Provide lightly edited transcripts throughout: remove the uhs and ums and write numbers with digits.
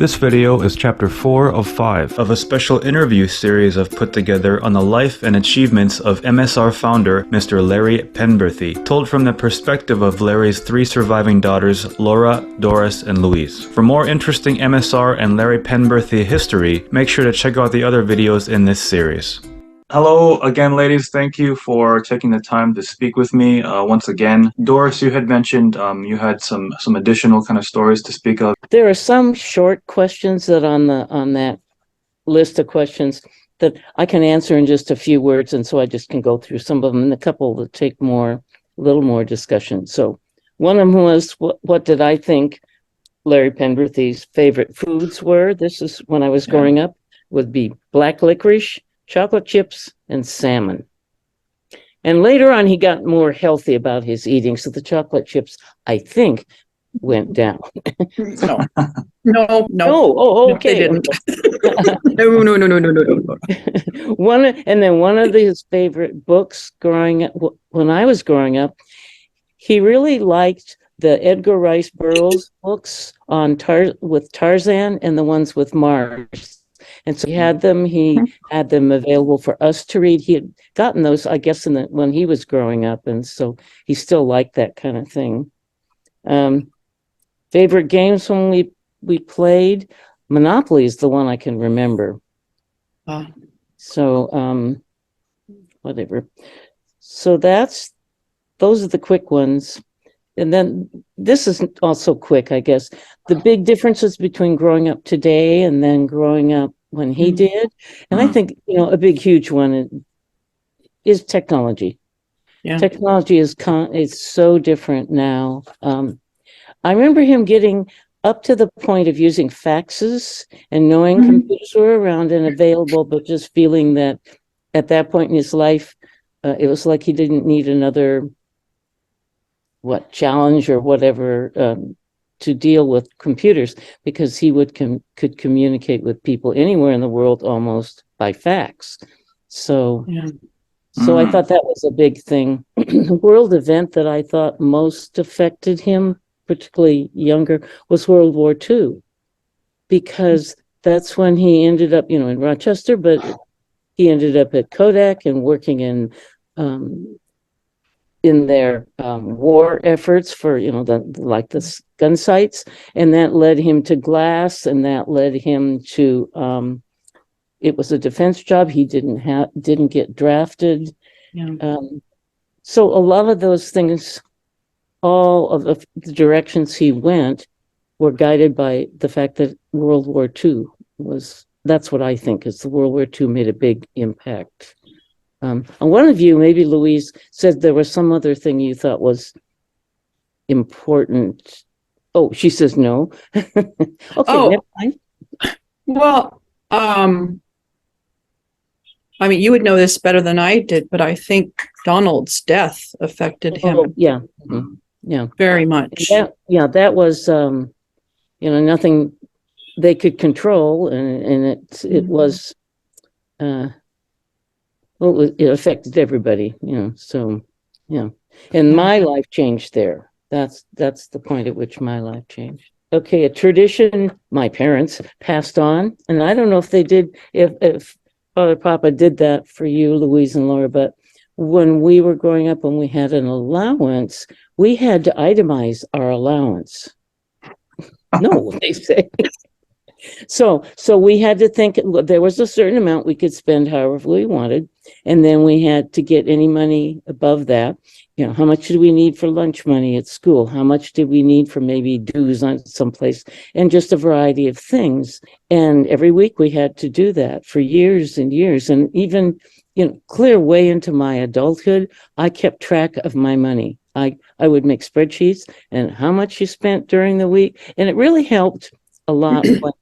This video is chapter 4 of 5 of a special interview series I've put together on the life and achievements of MSR founder Mr. Larry Penberthy, told from the perspective of Larry's 3 surviving daughters, Laura, Doris, and Louise. For more interesting MSR and Larry Penberthy history, make sure to check out the other videos in this series. Hello again, ladies. Thank you for taking the time to speak with me once again. Doris, you had mentioned you had some additional kind of stories to speak of. There are some short questions that on that list of questions that I can answer in just a few words, and so I just can go through some of them, and a couple that take a little more discussion. So one of them was, what did I think Larry Penberthy's favorite foods were? This is when I was growing up, would be black licorice, chocolate chips, and salmon. And later on, he got more healthy about his eating. So the chocolate chips, I think, went down. No. Oh, okay. No, no. One of his favorite books growing up, when I was growing up, he really liked the Edgar Rice Burroughs books on with Tarzan and the ones with Mars. And so he had them available for us to read. He had gotten those, I guess, when he was growing up. And so he still liked that kind of thing. Favorite games when we played? Monopoly is the one I can remember. So, whatever. So those are the quick ones. And then this is also quick, I guess. The big differences between growing up today and then growing up when he did. And I think, a big, huge one is technology. Yeah. Technology is so different now. I remember him getting up to the point of using faxes and knowing computers were around and available, but just feeling that at that point in his life, it was like he didn't need another challenge or whatever to deal with computers, because he could communicate with people anywhere in the world almost by fax. So I thought that was a big thing. The world event that I thought most affected him, particularly younger, was World War II, because that's when he ended up, in Rochester, but he ended up at Kodak and working in their war efforts for, the gun sites. And that led him to glass, and that led him to, it was a defense job. He didn't get drafted. Yeah. So a lot of those things, all of the directions he went were guided by the fact that World War II that's what I think is the World War II made a big impact. And one of you, maybe Louise, said there was some other thing you thought was important. Oh, she says no. Okay, never mind. Well, you would know this better than I did, but I think Donald's death affected him. Yeah. Mm-hmm. Yeah. Very much. That was, nothing they could control. And it was, it affected everybody, so, and my life changed there. That's the point at which my life changed. Okay, a tradition my parents passed on, and I don't know if they did, if Father Papa did that for you, Louise and Laura, but when we were growing up, when we had an allowance, we had to itemize our allowance. No, they say. So we had to think there was a certain amount we could spend however we wanted. And then we had to get any money above that. How much did we need for lunch money at school? How much did we need for maybe dues on someplace? And just a variety of things. And every week we had to do that for years and years. And even, clear way into my adulthood, I kept track of my money. I would make spreadsheets and how much you spent during the week. And it really helped a lot when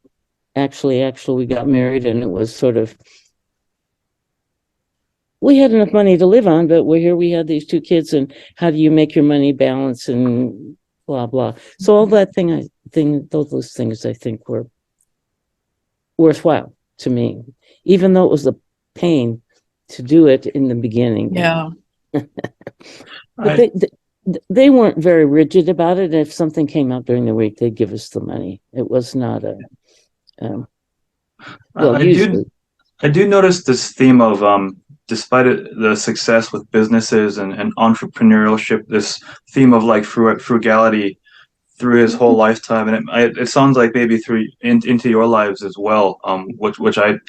actually we got married, and it was sort of, we had enough money to live on, but we had these 2 kids, and how do you make your money balance and blah, blah. So all that those things I think were worthwhile to me, even though it was a pain to do it in the beginning. Yeah. But they weren't very rigid about it. And if something came out during the week, they'd give us the money. It was not I Usually. do notice this theme of despite the success with businesses and entrepreneurship, this theme of like frugality through his whole lifetime, and it sounds like maybe into your lives as well, which I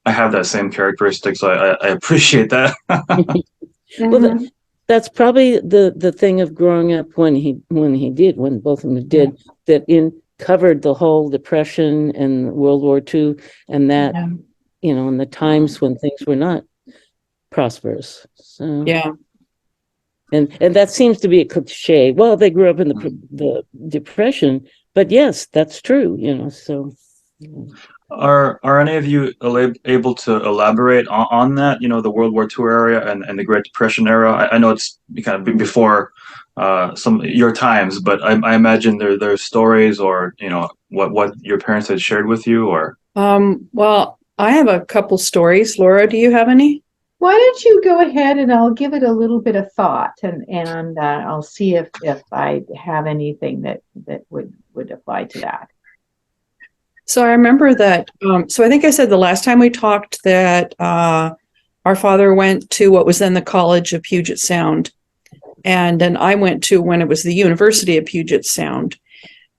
have that same characteristic, so I appreciate that. Well, that's probably the thing of growing up when both of them did, that covered the whole Depression and World War II, and that, in the times when things were not prosperous. So Yeah. and that seems to be a cliche. Well, they grew up in the Depression, but yes, that's true. So. Are any of you able to elaborate on that? The World War II era and the Great Depression era. I know it's kind of before some your times, but I imagine there's stories, or what your parents had shared with you, or. Well, I have a couple stories. Laura, do you have any? Why don't you go ahead and I'll give it a little bit of thought, and I'll see if I have anything that would apply to that. So I remember that. So I think I said the last time we talked that our father went to what was then the College of Puget Sound, and then I went to when it was the University of Puget Sound.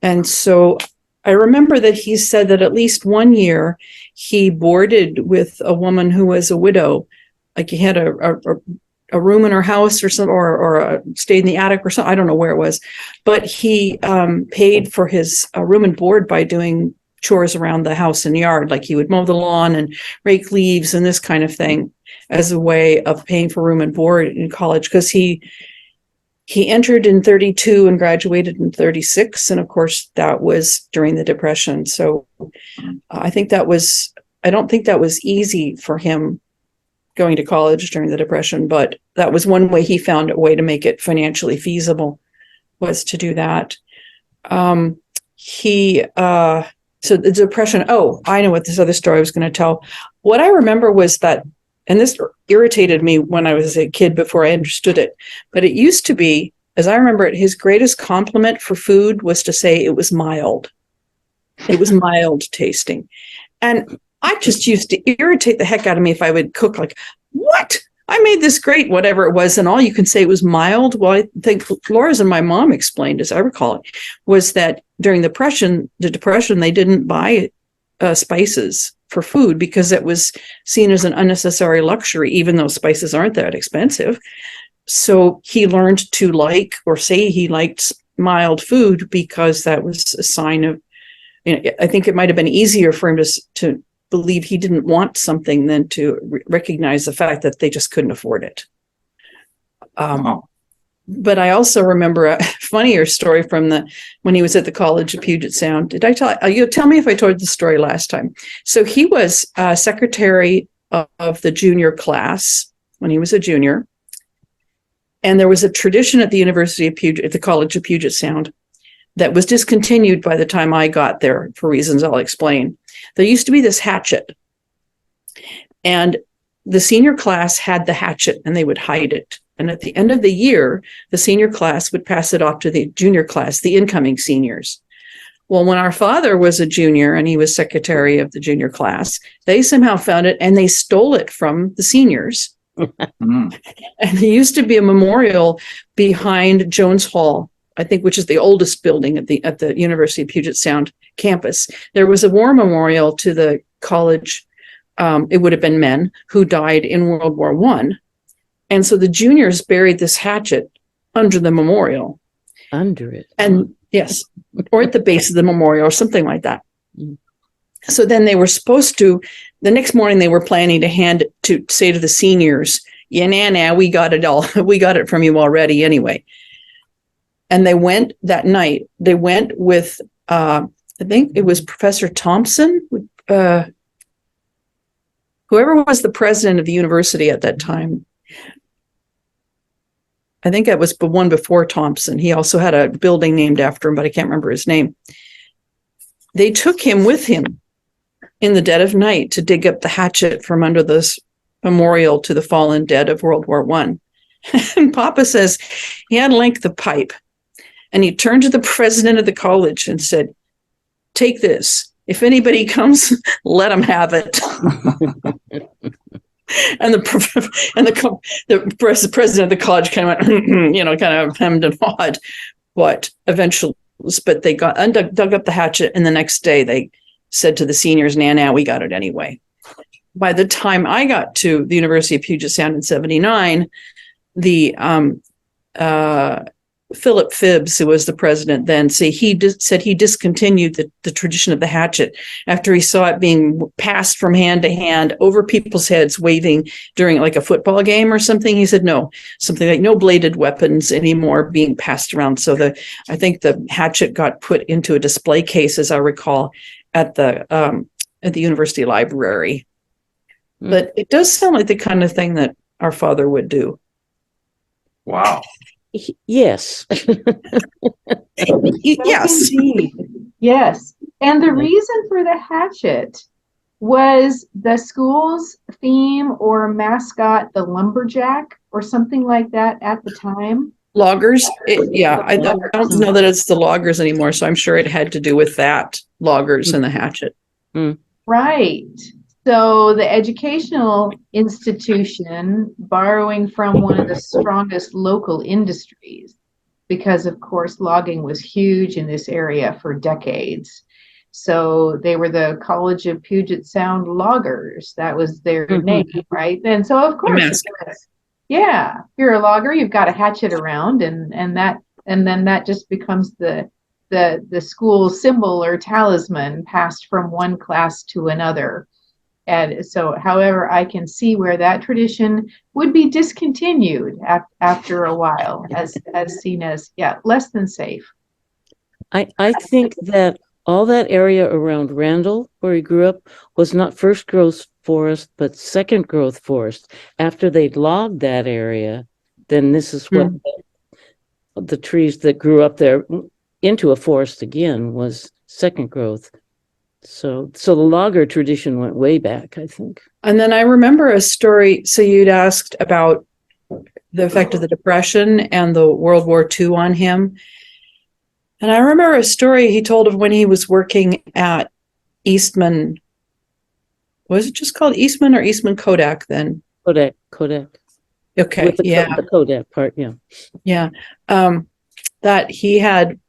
And so I remember that he said that at least one year he boarded with a woman who was a widow. Like he had a room in her house or something, or stayed in the attic or something. I don't know where it was, but he paid for his room and board by doing chores around the house and yard. Like he would mow the lawn and rake leaves and this kind of thing as a way of paying for room and board in college. Because he entered in 32 and graduated in 36. And of course that was during the Depression. So I don't think that was easy for him going to college during the Depression, but that was one way he found a way to make it financially feasible, was to do that. So the Depression, I know what this other story I was going to tell. What I remember was that, and this irritated me when I was a kid before I understood it, but it used to be, as I remember it, his greatest compliment for food was to say it was mild. It was mild tasting. And I just used to irritate the heck out of me if I would cook like, what? I made this great, whatever it was, and all you can say it was mild. Well, I think Laura's and my mom explained, as I recall it, was that during the Depression, they didn't buy spices for food because it was seen as an unnecessary luxury, even though spices aren't that expensive. So he learned to like, or say he liked, mild food because that was a sign of, I think it might have been easier for him to believe he didn't want something than to recognize the fact that they just couldn't afford it. But I also remember a funnier story from when he was at the College of Puget Sound. Did I tell you? Tell me if I told the story last time. So he was secretary of the junior class when he was a junior. And there was a tradition at the at the College of Puget Sound, that was discontinued by the time I got there for reasons I'll explain. There used to be this hatchet, and the senior class had the hatchet and they would hide it. And at the end of the year, the senior class would pass it off to the junior class, the incoming seniors. Well, when our father was a junior and he was secretary of the junior class, they somehow found it and they stole it from the seniors. And there used to be a memorial behind Jones Hall, I think, which is the oldest building at the University of Puget Sound campus. There was a war memorial to the college. It would have been men who died in World War I. And so the juniors buried this hatchet under the memorial. Under it. And yes, or at the base of the memorial or something like that. So then they were supposed to, the next morning they were planning to say to the seniors, yeah, we got it all. We got it from you already anyway. And they went that night. They went with, I think it was Professor Thompson, whoever was the president of the university at that time. I think it was the one before Thompson. He also had a building named after him, but I can't remember his name. They took him with him in the dead of night to dig up the hatchet from under this memorial to the fallen dead of World War I. And Papa says he had length of pipe. And he turned to the president of the college and said, take this, If anybody comes, let them have it. And the president of the college kind of went, kind of hemmed and hawed. But eventually, they dug up the hatchet, and the next day they said to the seniors, "Nah, we got it anyway." By the time I got to the University of Puget Sound in '79, the Philip Phibbs, who was the president then, said he discontinued the tradition of the hatchet after he saw it being passed from hand to hand over people's heads, waving during like a football game or something. He said no, something like no bladed weapons anymore being passed around. So I think the hatchet got put into a display case, as I recall, at the university library. But it does sound like the kind of thing that our father would do. Wow. Yes. Yes. Indeed. Yes. And the reason for the hatchet was the school's theme or mascot, the lumberjack, or something like that at the time. Loggers. I don't know that it's the loggers anymore, so I'm sure it had to do with that, loggers and the hatchet. Right. So the educational institution, borrowing from one of the strongest local industries, because of course logging was huge in this area for decades. So they were the College of Puget Sound Loggers. That was their name, right? And so of course, yeah, you're a logger, you've got a hatchet around, and then that just becomes the school symbol or talisman passed from one class to another. And so, however, I can see where that tradition would be discontinued after a while, as seen as, less than safe. I think that all that area around Randall, where he grew up, was not first growth forest, but second growth forest. After they'd logged that area, then this is what the trees that grew up there into a forest again was second growth. So the logger tradition went way back, I think. And then I remember a story. So you'd asked about the effect of the Depression and the World War II on him. And I remember a story he told of when he was working at Eastman. Was it just called Eastman or Eastman Kodak then? Kodak. Okay, with the Kodak part, yeah. Yeah. That he had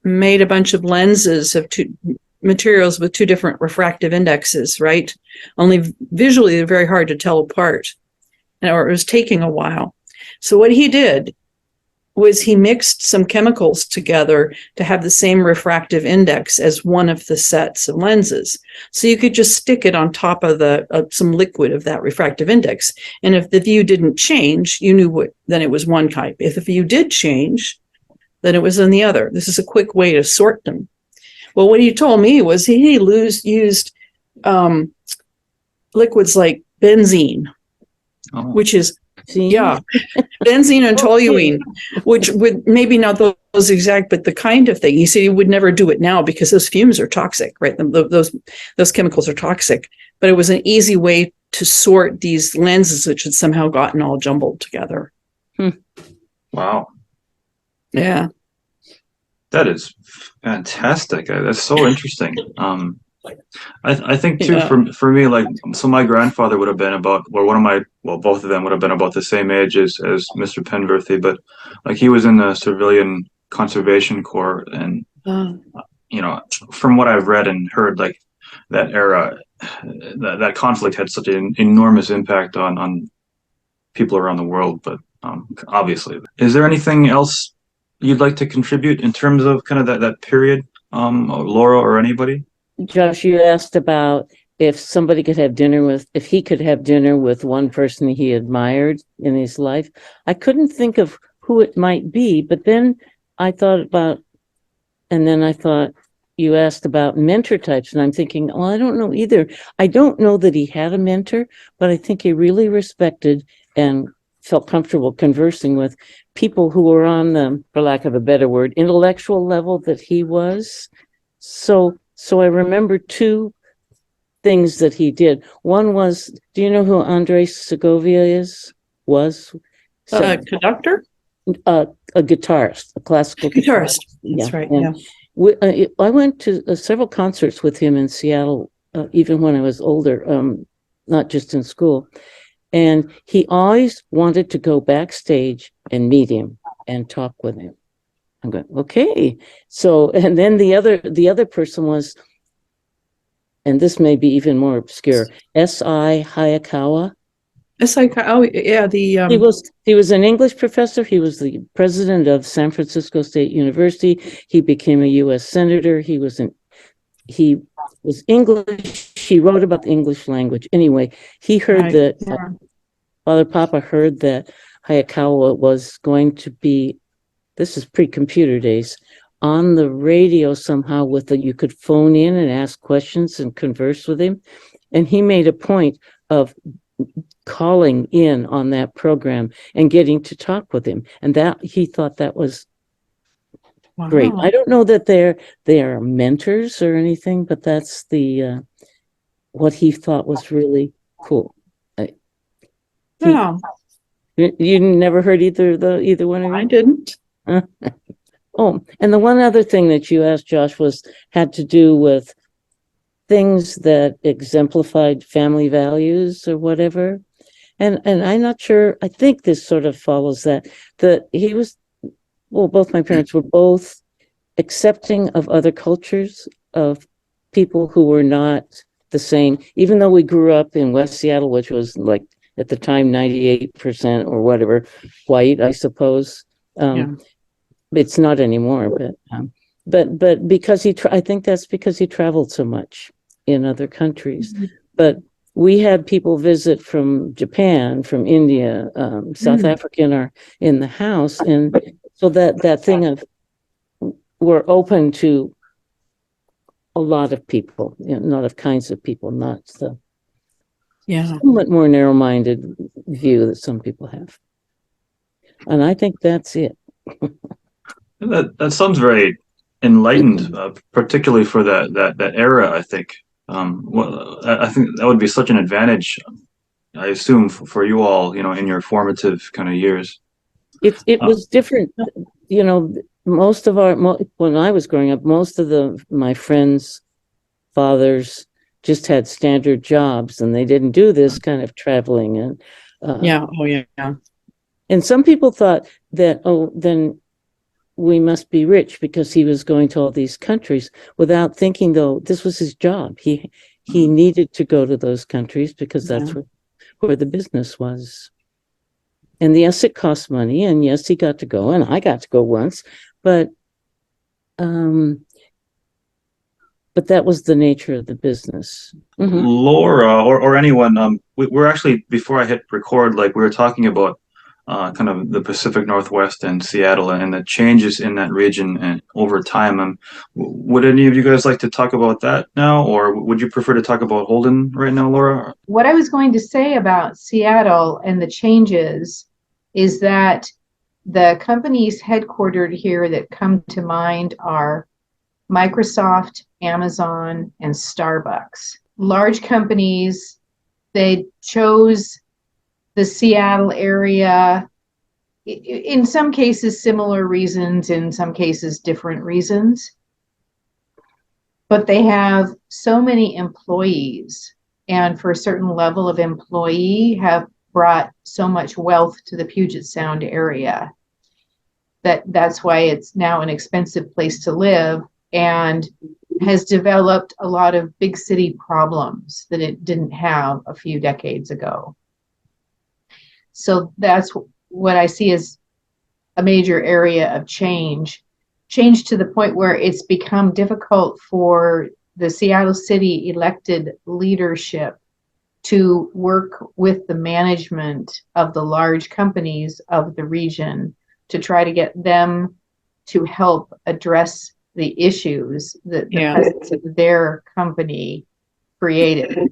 made a bunch of lenses of two materials with two different refractive indexes, right? Only visually they're very hard to tell apart, or it was taking a while. So what he did was he mixed some chemicals together to have the same refractive index as one of the sets of lenses. So you could just stick it on top of some liquid of that refractive index. And if the view didn't change, you knew then it was one type. If the view did change, then it was in the other. This is a quick way to sort them. Well, what he told me was he used liquids like benzene, which is, benzene and toluene, which would maybe not those exact, but the kind of thing. He said he would never do it now because those fumes are toxic, right? Those chemicals are toxic. But it was an easy way to sort these lenses, which had somehow gotten all jumbled together. Wow. Yeah. That is fantastic. That's so interesting. I think too, for me, like, so my grandfather would have been about, or both of them would have been about the same age as Mr. Penberthy, but like he was in the Civilian Conservation Corps, and from what I've read and heard, like that era, that conflict had such an enormous impact on people around the world. But obviously, is there anything else you'd like to contribute in terms of kind of that period, Laura or anybody? Josh, you asked about if he could have dinner with one person he admired in his life. I couldn't think of who it might be, but then I thought you asked about mentor types, and I'm thinking, well, I don't know either. I don't know that he had a mentor, but I think he really respected and felt comfortable conversing with people who were on the, for lack of a better word, intellectual level that he was. So I remember two things that he did. One was, do you know who Andres Segovia was? Conductor? A guitarist, a classical guitarist. That's right. Yeah. I went to several concerts with him in Seattle, even when I was older, not just in school. And he always wanted to go backstage and meet him and talk with him. I'm going, okay. So, and then the other person was, and this may be even more obscure, S.I. Hayakawa. Oh yeah, the He was an English professor. He was the president of San Francisco State University. He became a U.S. senator. He was English. He wrote about the English language. Anyway, he heard right, that yeah. Father Papa heard that Hayakawa was going to be, this is pre-computer days, on the radio somehow you could phone in and ask questions and converse with him. And he made a point of calling in on that program and getting to talk with him. And that he thought that was great. Wow. I don't know that they are mentors or anything, but that's the what he thought was really cool. Yeah, You never heard either one of I them? didn't. Oh, and the one other thing that you asked, Josh, had to do with things that exemplified family values or whatever. And I'm not sure, I think this sort of follows that both my parents were both accepting of other cultures, of people who were not the same, even though we grew up in West Seattle, which was like at the time 98% or whatever white, I suppose. Yeah. It's not anymore, but because I think that's because he traveled so much in other countries. Mhm. But we had people visit from Japan, from India, South Africa in the house, and so that thing of we're open to a lot of people, a lot of kinds of people, not the somewhat more narrow-minded view that some people have. And I think that's it. That sounds very enlightened, particularly for that era. I think. I think that would be such an advantage. I assume for you all, in your formative kind of years. It was different, most of when I was growing up, most of my friends' fathers just had standard jobs and they didn't do this kind of traveling. And and some people thought that, then we must be rich because he was going to all these countries, without thinking, though, this was his job. He needed to go to those countries because that's where the business was. And yes, it cost money, and yes, he got to go, and I got to go once, but that was the nature of the business. Mm-hmm. Laura or anyone, we're actually, before I hit record, like we were talking about kind of the Pacific Northwest and Seattle and the changes in that region and over time. Would any of you guys like to talk about that now, or would you prefer to talk about Holden right now, Laura? What I was going to say about Seattle and the changes is that the companies headquartered here that come to mind are Microsoft, Amazon, and Starbucks. Large companies, they chose the Seattle area, in some cases similar reasons, in some cases different reasons. But they have so many employees, and for a certain level of employee have brought so much wealth to the Puget Sound area that's why it's now an expensive place to live, and has developed a lot of big city problems that it didn't have a few decades ago. So that's what I see as a major area of change to the point where it's become difficult for the Seattle City elected leadership to work with the management of the large companies of the region to try to get them to help address the issues that the presence of their company created.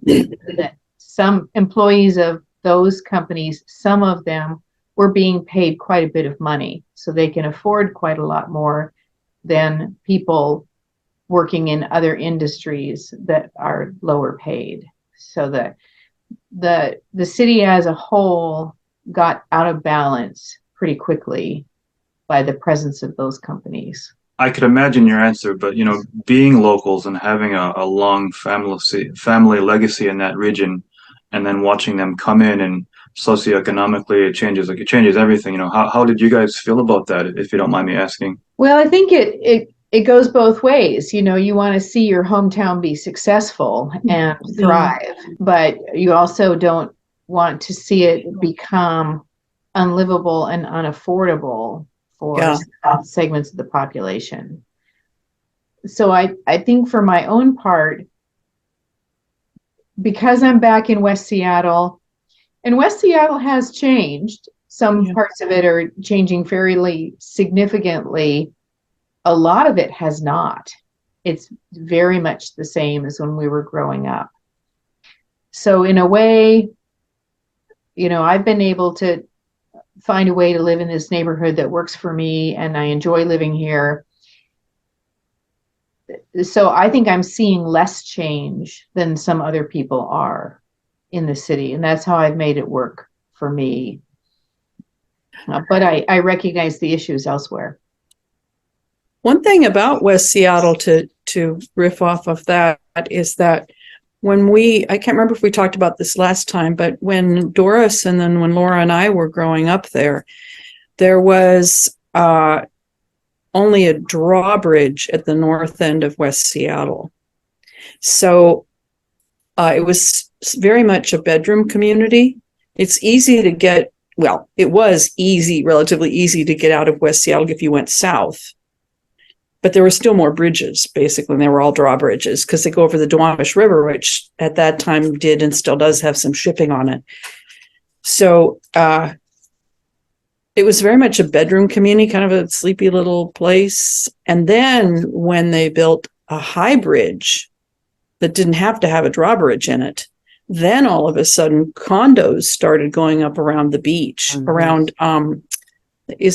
That some employees of those companies, some of them were being paid quite a bit of money, so they can afford quite a lot more than people working in other industries that are lower paid. So the city as a whole got out of balance pretty quickly by the presence of those companies. I could imagine your answer, but being locals and having a long family legacy in that region, and then watching them come in and socioeconomically it changes everything. How did you guys feel about that, if you don't mind me asking? Well, I think it goes both ways. You want to see your hometown be successful and thrive, but you also don't want to see it become unlivable and unaffordable for segments of the population. So I think for my own part, because I'm back in West Seattle, and West Seattle has changed. Some parts of it are changing fairly significantly. A lot of it has not. It's very much the same as when we were growing up. So in a way, I've been able to find a way to live in this neighborhood that works for me, and I enjoy living here. So I think I'm seeing less change than some other people are in the city, and that's how I've made it work for me. But I recognize the issues elsewhere. One thing about West Seattle to riff off of that is that I can't remember if we talked about this last time, but when Doris and then when Laura and I were growing up there was only a drawbridge at the north end of West Seattle. So it was very much a bedroom community. It's easy to get, it was relatively easy to get out of West Seattle if you went south. But there were still more bridges, basically, and they were all drawbridges because they go over the Duwamish River, which at that time did and still does have some shipping on it. So it was very much a bedroom community, kind of a sleepy little place. And then when they built a high bridge that didn't have to have a drawbridge in it, then all of a sudden condos started going up around the beach, around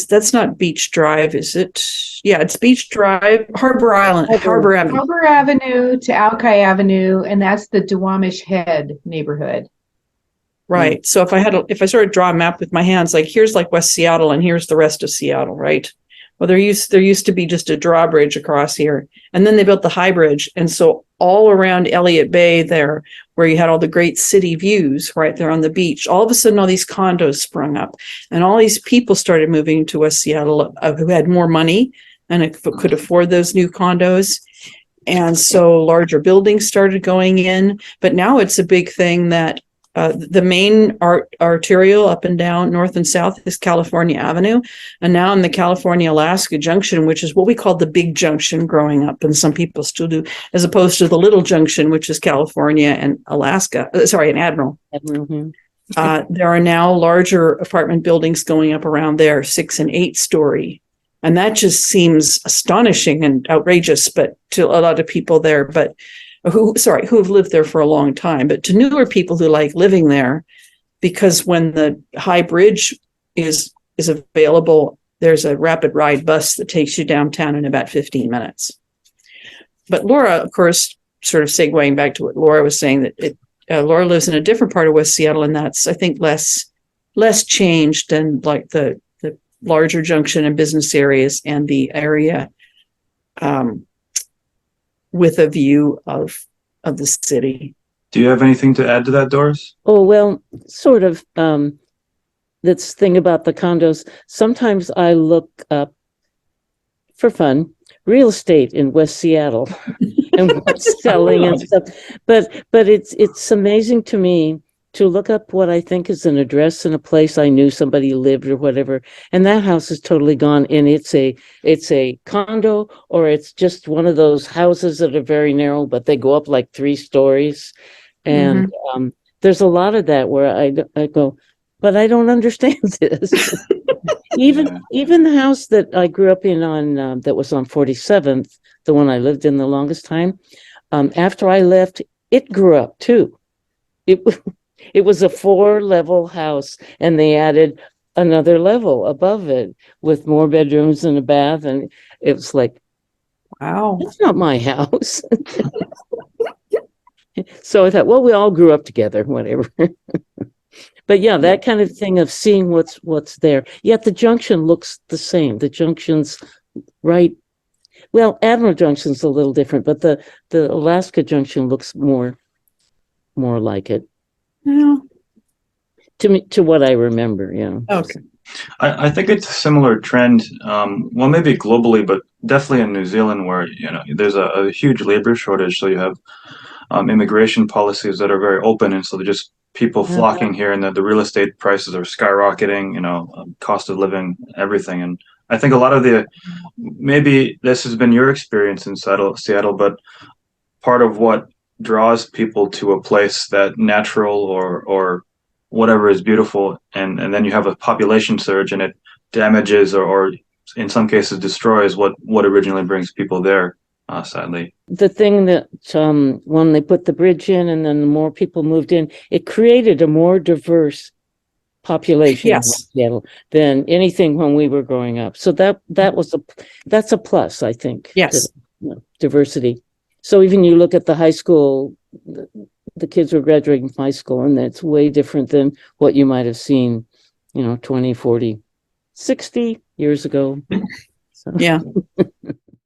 that's not Beach Drive, is it? Yeah, it's Beach Drive, Harbor Avenue. Harbor Avenue to Alki Avenue, and that's the Duwamish Head neighborhood. Right. So if I sort of draw a map with my hands, like here's like West Seattle and here's the rest of Seattle, right? Well, there used to be just a drawbridge across here, and then they built the high bridge, and so all around Elliott Bay there, where you had all the great city views right there on the beach, all of a sudden all these condos sprung up, and all these people started moving to West Seattle who had more money and could afford those new condos, and so larger buildings started going in. But now it's a big thing that the main arterial up and down north and south is California Avenue. And now in the California-Alaska junction, which is what we called the big junction growing up, and some people still do, as opposed to the little junction, which is California and Alaska, and Admiral. There are now larger apartment buildings going up around there, 6 and 8 story. And that just seems astonishing and outrageous, but to a lot of people there, who have lived there for a long time, but to newer people who like living there, because when the high bridge is available, there's a rapid ride bus that takes you downtown in about 15 minutes. But Laura, of course, sort of segueing back to what Laura was saying, that Laura lives in a different part of West Seattle, and that's, I think, less changed than like the larger junction and business areas and the area with a view of the city. Do you have anything to add to that, Doris? Oh, well, sort of. This thing about the condos, sometimes I look up for fun real estate in West Seattle and what's selling and stuff. But it's amazing to me to look up what I think is an address in a place I knew somebody lived or whatever, and that house is totally gone, and it's a condo, or it's just one of those houses that are very narrow, but they go up like 3 stories, and there's a lot of that where I go, but I don't understand this. Even the house that I grew up in on that was on 47th, the one I lived in the longest time, after I left, it grew up too. It was a 4-level house, and they added another level above it with more bedrooms and a bath, and it was like, wow, that's not my house. So I thought, well, we all grew up together, whatever. But yeah, that kind of thing of seeing what's there. Yet the junction looks the same. The junction's right. Well, Admiral Junction's a little different, but the Alaska Junction looks more like it Yeah. to me, to what I remember. Yeah. Okay. I think it's a similar trend, well, maybe globally, but definitely in New Zealand, where there's a huge labor shortage. So you have immigration policies that are very open, and so they're just people flocking here, and the real estate prices are skyrocketing. Cost of living, everything, and I think a lot of maybe this has been your experience in Seattle, but part of what draws people to a place that natural or whatever is beautiful, and then you have a population surge, and it damages or in some cases destroys what originally brings people there, sadly. The thing that when they put the bridge in and then the more people moved in, it created a more diverse population in Yes. Seattle than anything when we were growing up. So that's a plus, I think. Yes. Diversity. So even you look at the high school, the kids were graduating from high school, and that's way different than what you might have seen, 20, 40, 60 years ago. So. Yeah.